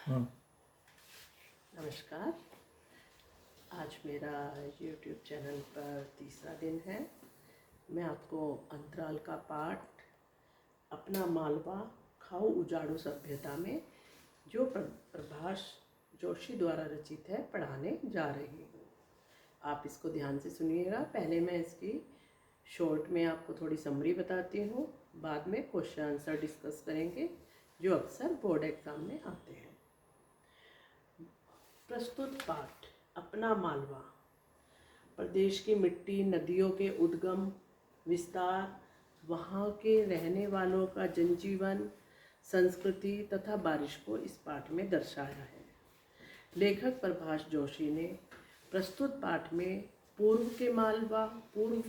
हाँ। नमस्कार। आज मेरा YouTube चैनल पर तीसरा दिन है। मैं आपको अंतराल का पाठ अपना मालवा खाऊ उजाड़ू सभ्यता में जो प्रभाष जोशी द्वारा रचित है पढ़ाने जा रही हूँ। आप इसको ध्यान से सुनिएगा। पहले मैं इसकी शॉर्ट में आपको थोड़ी समरी बताती हूँ, बाद में क्वेश्चन आंसर डिस्कस करेंगे जो अक्सर बोर्ड एग्ज़ाम में आते हैं। प्रस्तुत पाठ अपना मालवा। प्रदेश की मिट्टी, नदियों के उद्गम, विस्तार, वहाँ के रहने वालों का जनजीवन, संस्कृति तथा बारिश को इस पाठ में दर्शाया है। लेखक प्रभाष जोशी ने प्रस्तुत पाठ में पूर्व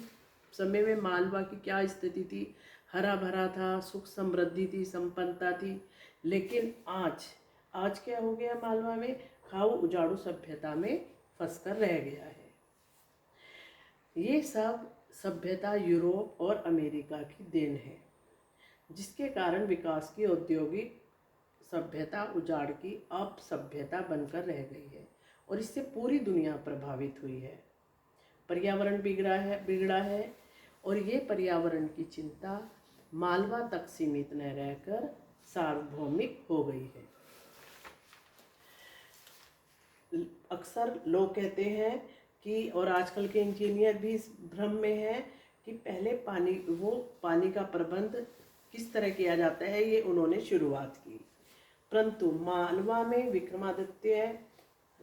समय में मालवा की क्या स्थिति थी, हरा भरा था, सुख समृद्धि थी, संपन्नता थी। लेकिन आज क्या हो गया, मालवा में खाऊ उजाड़ू सभ्यता में फंसकर रह गया है। ये सब सभ्यता यूरोप और अमेरिका की देन है, जिसके कारण विकास की औद्योगिक सभ्यता उजाड़ की अपसभ्यता बनकर रह गई है और इससे पूरी दुनिया प्रभावित हुई है। पर्यावरण बिगड़ा है और ये पर्यावरण की चिंता मालवा तक सीमित न रहकर सार्वभौमिक हो गई है। अक्सर लोग कहते हैं कि, और आजकल के इंजीनियर भी इस भ्रम में हैं कि पहले पानी का प्रबंध किस तरह किया जाता है, ये उन्होंने शुरुआत की। परंतु मालवा में विक्रमादित्य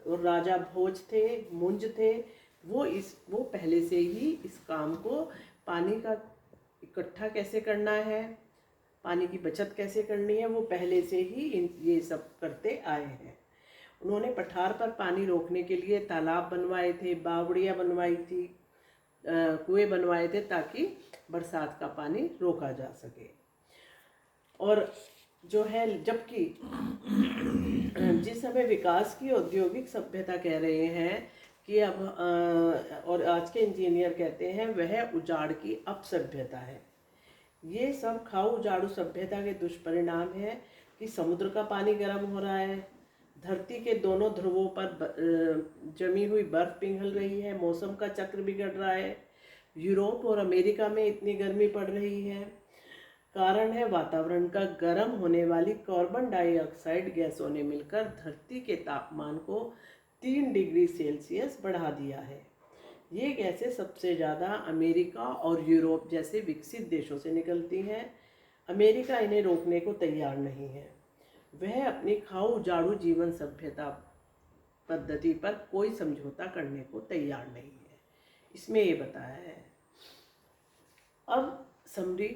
और राजा भोज थे, मुंज थे, वो पहले से ही इस काम को, पानी का इकट्ठा कैसे करना है, पानी की बचत कैसे करनी है, वो पहले से ही ये सब करते आए हैं। उन्होंने पठार पर पानी रोकने के लिए तालाब बनवाए थे, बावड़ियाँ बनवाई थी, कुएं बनवाए थे ताकि बरसात का पानी रोका जा सके। और जो है, जबकि जिस समय विकास की औद्योगिक सभ्यता कह रहे हैं कि अब और आज के इंजीनियर कहते हैं वह उजाड़ की अपसभ्यता है। ये सब खाऊ उजाड़ू सभ्यता के दुष्परिणाम है कि समुद्र का पानी गर्म हो रहा है, धरती के दोनों ध्रुवों पर जमी हुई बर्फ पिघल रही है, मौसम का चक्र बिगड़ रहा है, यूरोप और अमेरिका में इतनी गर्मी पड़ रही है। कारण है वातावरण का गर्म होने वाली कार्बन डाइऑक्साइड गैसों ने मिलकर धरती के तापमान को 3 डिग्री सेल्सियस बढ़ा दिया है। ये गैसें सबसे ज़्यादा अमेरिका और यूरोप जैसे विकसित देशों से निकलती हैं। अमेरिका इन्हें रोकने को तैयार नहीं है। वह अपनी खाऊ उजाड़ू जीवन सभ्यता पद्धति पर कोई समझौता करने को तैयार नहीं है, इसमें ये बताया है। अब समरी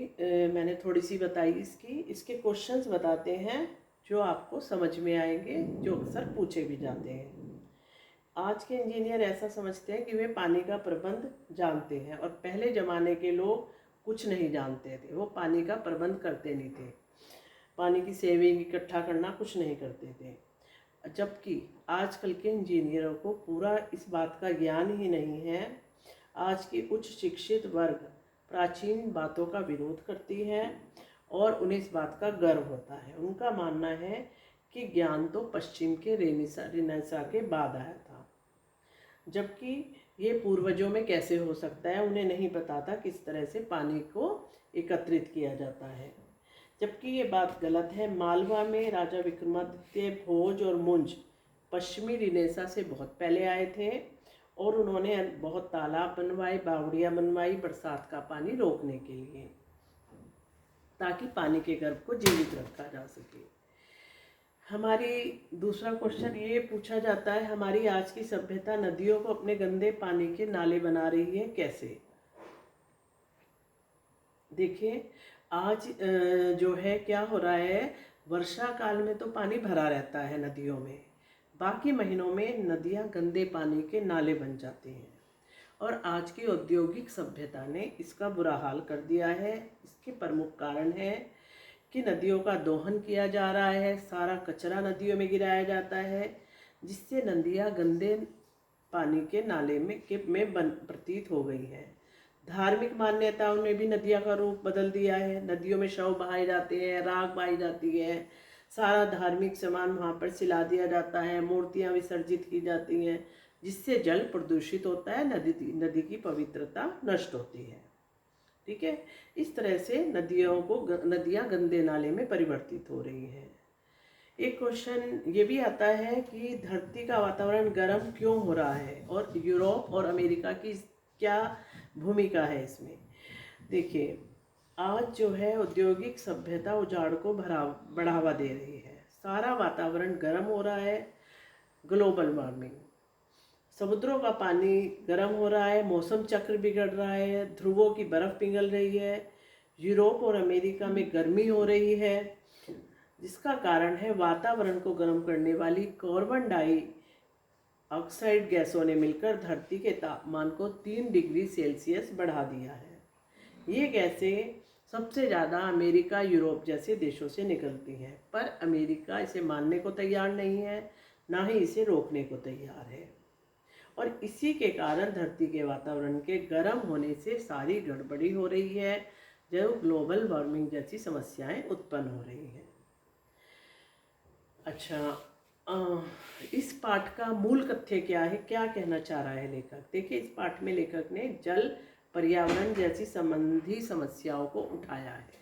मैंने थोड़ी सी बताई इसके क्वेश्चंस बताते हैं जो आपको समझ में आएंगे, जो अक्सर पूछे भी जाते हैं। आज के इंजीनियर ऐसा समझते हैं कि वे पानी का प्रबंध जानते हैं, और पहले ज़माने के लोग कुछ नहीं जानते थे, वो पानी का प्रबंध करते नहीं थे, पानी की सेविंग इकट्ठा करना कुछ नहीं करते थे। जबकि आजकल के इंजीनियरों को पूरा इस बात का ज्ञान ही नहीं है। आज की उच्च शिक्षित वर्ग प्राचीन बातों का विरोध करती है और उन्हें इस बात का गर्व होता है। उनका मानना है कि ज्ञान तो पश्चिम के रेनेसां के बाद आया था, जबकि ये पूर्वजों में कैसे हो सकता है, उन्हें नहीं पता था किस तरह से पानी को एकत्रित किया जाता है। जबकि ये बात गलत है। मालवा में राजा विक्रमादित्य, भोज और मुंज पश्चिमी रेनेसां से बहुत पहले आए थे और उन्होंने बहुत तालाब बनवाए, बावड़ियाँ बनवाई बरसात का पानी रोकने के लिए, ताकि पानी के गर्भ को जीवित रखा जा सके। हमारी दूसरा क्वेश्चन ये पूछा जाता है, हमारी आज की सभ्यता नदियों को अपने गंदे पानी के नाले बना रही है, कैसे? देखिए, आज जो है क्या हो रहा है, वर्षा काल में तो पानी भरा रहता है नदियों में, बाकी महीनों में नदियाँ गंदे पानी के नाले बन जाती हैं और आज की औद्योगिक सभ्यता ने इसका बुरा हाल कर दिया है। इसके प्रमुख कारण है कि नदियों का दोहन किया जा रहा है, सारा कचरा नदियों में गिराया जाता है, जिससे नदियाँ गंदे पानी के नाले में प्रतीत हो गई है। धार्मिक मान्यताओं ने भी नदियों का रूप बदल दिया है। नदियों में शव बहाए जाते हैं, राख बहाई जाती है, सारा धार्मिक सामान वहाँ पर सिला दिया जाता है, मूर्तियाँ विसर्जित की जाती हैं, जिससे जल प्रदूषित होता है, नदी की पवित्रता नष्ट होती है। ठीक है, इस तरह से नदियाँ गंदे नाले में परिवर्तित हो रही हैं। एक क्वेश्चन ये भी आता है कि धरती का वातावरण गर्म क्यों हो रहा है और यूरोप और अमेरिका की क्या भूमिका है इसमें। देखिए, आज जो है औद्योगिक सभ्यता उजाड़ को बढ़ावा दे रही है, सारा वातावरण गर्म हो रहा है, ग्लोबल वार्मिंग, समुद्रों का पानी गर्म हो रहा है, मौसम चक्र बिगड़ रहा है, ध्रुवों की बर्फ पिघल रही है, यूरोप और अमेरिका में गर्मी हो रही है, जिसका कारण है वातावरण को गर्म करने वाली कार्बन डाइऑक्साइड गैसों ने मिलकर धरती के तापमान को 3 डिग्री सेल्सियस बढ़ा दिया है। ये गैसें सबसे ज़्यादा अमेरिका, यूरोप जैसे देशों से निकलती हैं, पर अमेरिका इसे मानने को तैयार नहीं है, ना ही इसे रोकने को तैयार है। और इसी के कारण धरती के वातावरण के गर्म होने से सारी गड़बड़ी हो रही है, जो ग्लोबल वार्मिंग जैसी समस्याएं उत्पन्न हो रही हैं। अच्छा, इस पाठ का मूल तथ्य क्या है, क्या कहना चाह रहा है लेखक। देखिए, इस पाठ में लेखक ने जल, पर्यावरण जैसी संबंधी समस्याओं को उठाया है।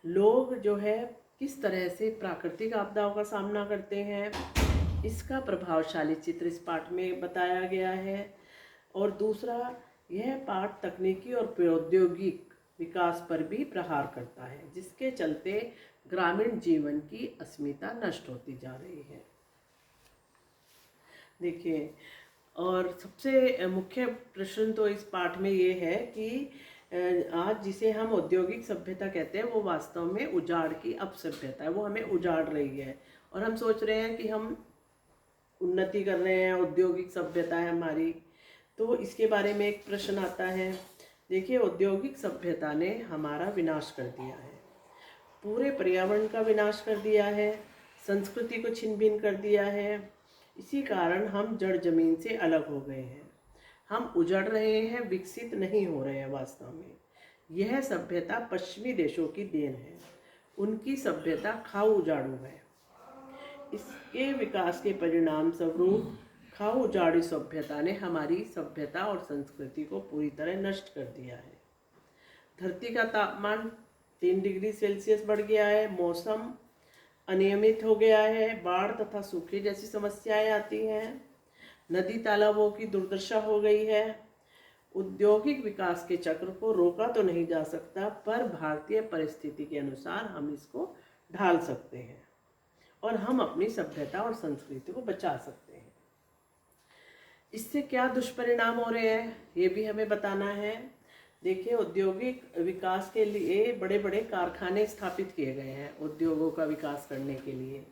लोग जो है किस तरह से प्राकृतिक आपदाओं का सामना करते हैं, इसका प्रभावशाली चित्र इस पाठ में बताया गया है। और दूसरा, यह पाठ तकनीकी और प्रौद्योगिक विकास पर भी प्रहार करता है, जिसके चलते ग्रामीण जीवन की अस्मिता नष्ट होती जा रही है। देखिए, और सबसे मुख्य प्रश्न तो इस पाठ में ये है कि आज जिसे हम औद्योगिक सभ्यता कहते हैं, वो वास्तव में उजाड़ की अपसभ्यता है, वो हमें उजाड़ रही है। और हम सोच रहे हैं कि हम उन्नति कर रहे हैं, औद्योगिक सभ्यता है हमारी। तो इसके बारे में एक प्रश्न आता है। देखिए, औद्योगिक सभ्यता ने हमारा विनाश कर दिया है, पूरे पर्यावरण का विनाश कर दिया है, संस्कृति को छिन भिन कर दिया है। इसी कारण हम जड़ जमीन से अलग हो गए हैं, हम उजड़ रहे हैं, विकसित नहीं हो रहे हैं। वास्तव में यह सभ्यता पश्चिमी देशों की देन है, उनकी सभ्यता खाऊ उजाड़ू है। इसके विकास के परिणाम स्वरूप खाऊ उजाड़ू सभ्यता ने हमारी सभ्यता और संस्कृति को पूरी तरह नष्ट कर दिया है। धरती का तापमान 3 डिग्री सेल्सियस बढ़ गया है, मौसम अनियमित हो गया है, बाढ़ तथा सूखे जैसी समस्याएं आती हैं, नदी तालाबों की दुर्दशा हो गई है। औद्योगिक विकास के चक्र को रोका तो नहीं जा सकता, पर भारतीय परिस्थिति के अनुसार हम इसको ढाल सकते हैं और हम अपनी सभ्यता और संस्कृति को बचा सकते हैं। इससे क्या दुष्परिणाम हो रहे हैं, ये भी हमें बताना है। देखिए, औद्योगिक विकास के लिए बड़े बड़े कारखाने स्थापित किए गए हैं उद्योगों का विकास करने के लिए।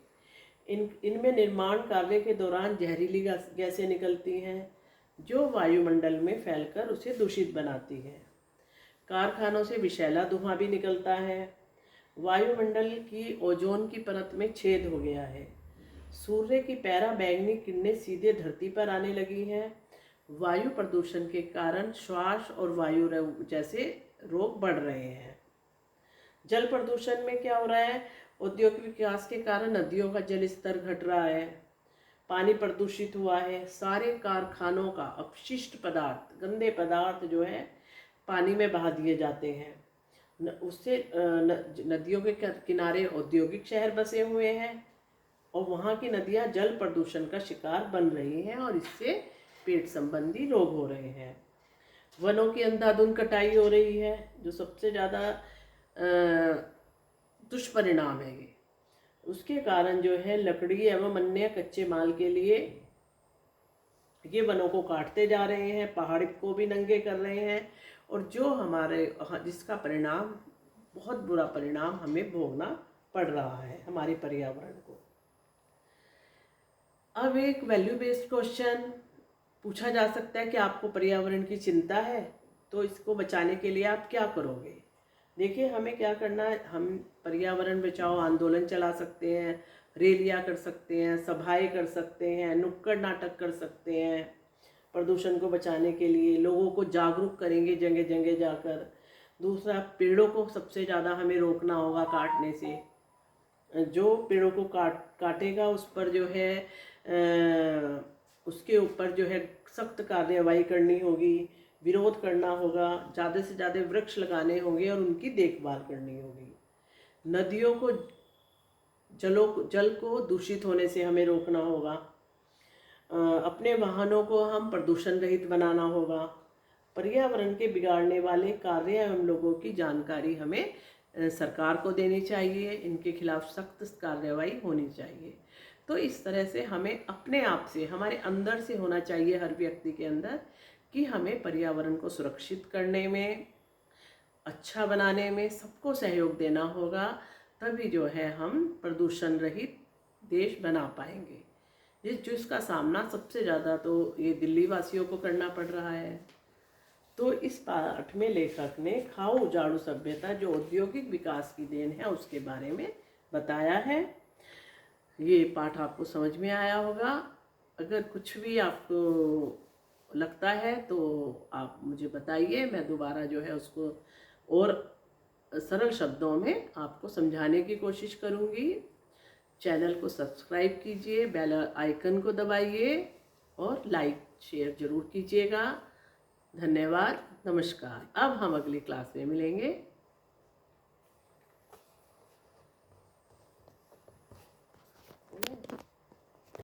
इनमें निर्माण कार्य के दौरान जहरीली गैसें निकलती हैं, जो वायुमंडल में फैलकर उसे दूषित बनाती है। कारखानों से विषैला धुआं भी निकलता है, वायुमंडल की ओजोन की परत में छेद हो गया है, सूर्य की पराबैंगनी किरणें सीधे धरती पर आने लगी हैं। वायु प्रदूषण के कारण श्वास और वायु जैसे रोग बढ़ रहे हैं। जल प्रदूषण में क्या हो रहा है, औद्योगिक विकास के कारण नदियों का जल स्तर घट रहा है, पानी प्रदूषित हुआ है, सारे कारखानों का अपशिष्ट पदार्थ, गंदे पदार्थ जो है पानी में बहा दिए जाते हैं। उससे नदियों के किनारे औद्योगिक शहर बसे हुए हैं और वहाँ की नदियाँ जल प्रदूषण का शिकार बन रही हैं और इससे पेट संबंधी रोग हो रहे हैं। वनों की अंधाधुंध कटाई हो रही है, जो सबसे ज़्यादा दुष्परिणाम है। उसके कारण जो है लकड़ी एवं अन्य कच्चे माल के लिए ये वनों को काटते जा रहे हैं, पहाड़ को भी नंगे कर रहे हैं, और जो हमारे जिसका परिणाम, बहुत बुरा परिणाम हमें भोगना पड़ रहा है हमारे पर्यावरण को। अब एक वैल्यू बेस्ड क्वेश्चन पूछा जा सकता है कि आपको पर्यावरण की चिंता है, तो इसको बचाने के लिए आप क्या करोगे। देखिए, हमें क्या करना है, हम पर्यावरण बचाओ आंदोलन चला सकते हैं, रैलियां कर सकते हैं, सभाएं कर सकते हैं, नुक्कड़ नाटक कर सकते हैं। प्रदूषण को बचाने के लिए लोगों को जागरूक करेंगे जगह जगह जाकर। दूसरा, पेड़ों को सबसे ज़्यादा हमें रोकना होगा काटने से। जो पेड़ों को काटेगा उस पर जो है उसके ऊपर जो है सख्त कार्रवाई करनी होगी, विरोध करना होगा, ज़्यादा से ज़्यादा वृक्ष लगाने होंगे और उनकी देखभाल करनी होगी। नदियों को जल को दूषित होने से हमें रोकना होगा। अपने वाहनों को हम प्रदूषण रहित बनाना होगा। पर्यावरण के बिगाड़ने वाले कार्य एवं लोगों की जानकारी हमें सरकार को देनी चाहिए। इनके खिलाफ सख्त कार्रवाई होनी चाहिए। तो इस तरह से हमें अपने आप से, हमारे अंदर से होना चाहिए, हर व्यक्ति के अंदर, कि हमें पर्यावरण को सुरक्षित करने में, अच्छा बनाने में सबको सहयोग देना होगा। तभी जो है हम प्रदूषण रहित देश बना पाएंगे। जिसका सामना सबसे ज़्यादा तो ये दिल्ली वासियों को करना पड़ रहा है। तो इस पाठ में लेखक ने खाओ झाड़ू सभ्यता जो औद्योगिक विकास की देन है उसके बारे में बताया है। ये पाठ आपको समझ में आया होगा। अगर कुछ भी आपको लगता है तो आप मुझे बताइए, मैं दोबारा जो है उसको और सरल शब्दों में आपको समझाने की कोशिश करूँगी। चैनल को सब्सक्राइब कीजिए, बेल आइकन को दबाइए और लाइक शेयर ज़रूर कीजिएगा। धन्यवाद, नमस्कार। अब हम अगली क्लास में मिलेंगे।